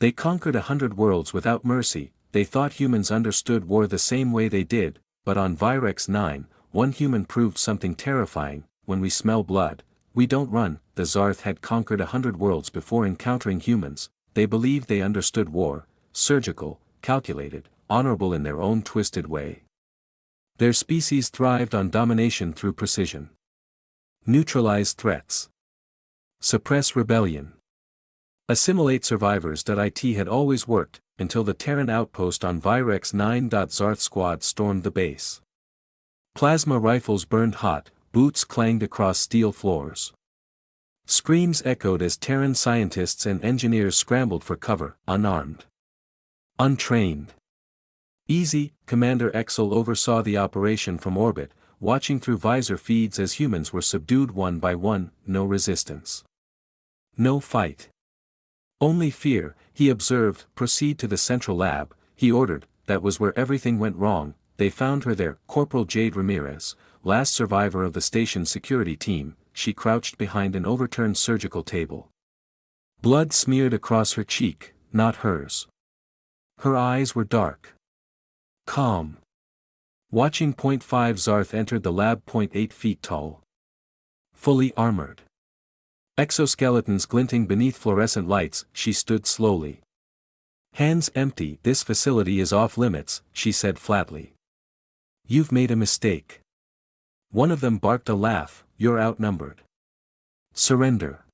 They conquered 100 worlds without mercy. They thought humans understood war the same way they did, but on Vyrex 9, one human proved something terrifying: when we smell blood, we don't run. The Zarth had conquered 100 worlds before encountering humans. They believed they understood war, surgical, calculated, honorable in their own twisted way. Their species thrived on domination through precision. Neutralize threats. Suppress rebellion. Assimilate survivors. It had always worked, until the Terran outpost on Vyrex 9. Zarth squad stormed the base. Plasma rifles burned hot, boots clanged across steel floors. Screams echoed as Terran scientists and engineers scrambled for cover, unarmed. Untrained. Easy, Commander Exel oversaw the operation from orbit, watching through visor feeds as humans were subdued one by one. No resistance. No fight. Only fear. He observed. Proceed to the central lab, he ordered. That was where everything went wrong. They found her there, Corporal Jade Ramirez, last survivor of the station's security team. She crouched behind an overturned surgical table. Blood smeared across her cheek, not hers. Her eyes were dark. Calm. Watching. 5 Zarth entered the lab. 8 feet tall. Fully armored. Exoskeletons glinting beneath fluorescent lights. She stood slowly. Hands empty. This facility is off limits, she said flatly. You've made a mistake. One of them barked a laugh. You're outnumbered. Surrender.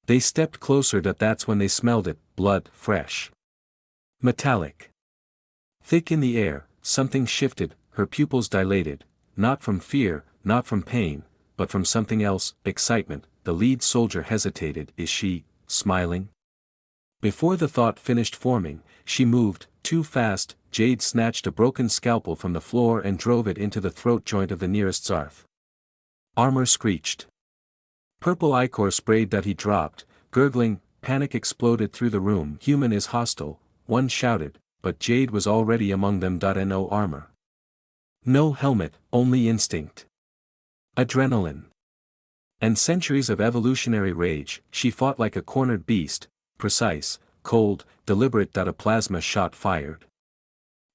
They stepped closer. That's when they smelled it. Blood, fresh. Metallic. Thick in the air. Something shifted. Her pupils dilated, not from fear, not from pain, but from something else. Excitement. The lead soldier hesitated. Is she smiling? Before the thought finished forming, she moved, too fast. Jade snatched a broken scalpel from the floor and drove it into the throat joint of the nearest Zarth. Armor screeched. Purple ichor sprayed. He dropped, gurgling. Panic exploded through the room. Human is hostile, one shouted, but Jade was already among them. No armor. No helmet, only instinct. Adrenaline. And centuries of evolutionary rage. She fought like a cornered beast, precise, cold, deliberate. A plasma shot fired.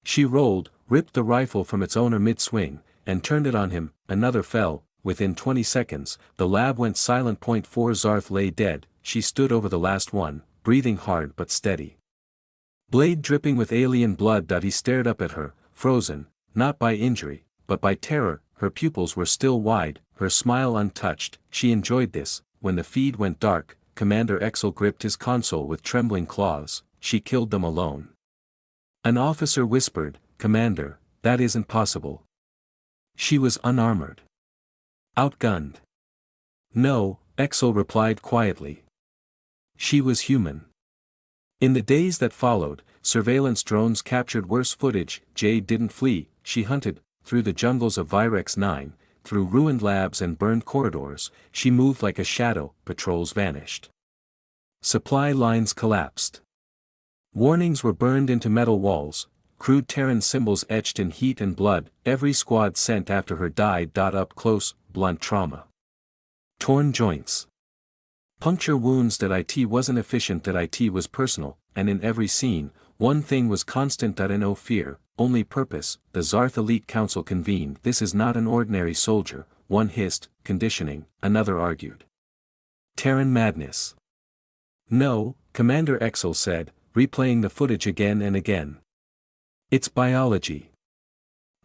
She rolled, ripped the rifle from its owner mid-swing, and turned it on him. Another fell. Within 20 seconds, the lab went silent. 4 Zarth lay dead. She stood over the last one, breathing hard but steady. Blade dripping with alien blood. He stared up at her, frozen, not by injury, but by terror. Her pupils were still wide, her smile untouched. She enjoyed this. When the feed went dark, Commander Exel gripped his console with trembling claws. She killed them alone. An officer whispered, Commander, that isn't possible. She was unarmored. Outgunned. No, Exel replied quietly. She was human. In the days that followed, surveillance drones captured worse footage. Jade didn't flee, she hunted, through the jungles of Vyrex 9, through ruined labs and burned corridors. She moved like a shadow. Patrols vanished. Supply lines collapsed. Warnings were burned into metal walls, crude Terran symbols etched in heat and blood. Every squad sent after her died. Up close, blunt trauma. Torn joints. Puncture wounds. It wasn't efficient. It was personal, and in every scene, one thing was constant. No fear, only purpose. The Zarth Elite Council convened. This is not an ordinary soldier, one hissed. Conditioning, another argued. Terran madness. No, Commander Exel said, replaying the footage again and again. It's biology.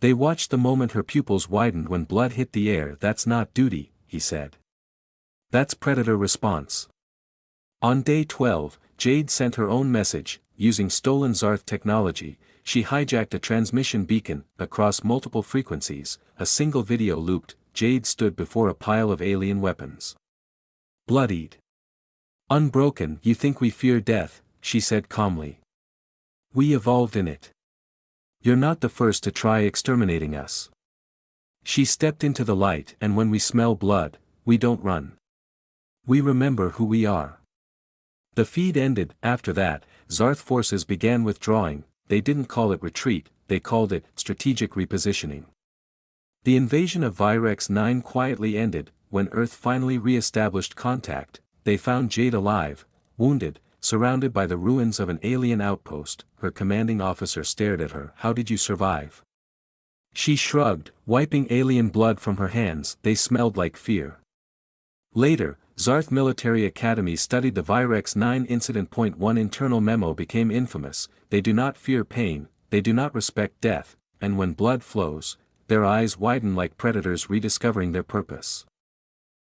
They watched the moment her pupils widened when blood hit the air. That's not duty, he said. That's predator response. On day 12, Jade sent her own message. Using stolen Zarth technology, she hijacked a transmission beacon. Across multiple frequencies, a single video looped. Jade stood before a pile of alien weapons. Bloodied. Unbroken. You think we fear death, she said calmly. We evolved in it. You're not the first to try exterminating us. She stepped into the light. And when we smell blood, we don't run. We remember who we are. The feed ended. After that, Zarth forces began withdrawing. They didn't call it retreat, they called it strategic repositioning. The invasion of Vyrex 9 quietly ended. When Earth finally re-established contact, they found Jade alive, wounded, surrounded by the ruins of an alien outpost. Her commanding officer stared at her. "How did you survive?" She shrugged, wiping alien blood from her hands. "They smelled like fear." Later, Zarth Military Academy studied the Vyrex 9 incident. 1 Internal memo became infamous: "They do not fear pain, they do not respect death, and when blood flows, their eyes widen like predators rediscovering their purpose."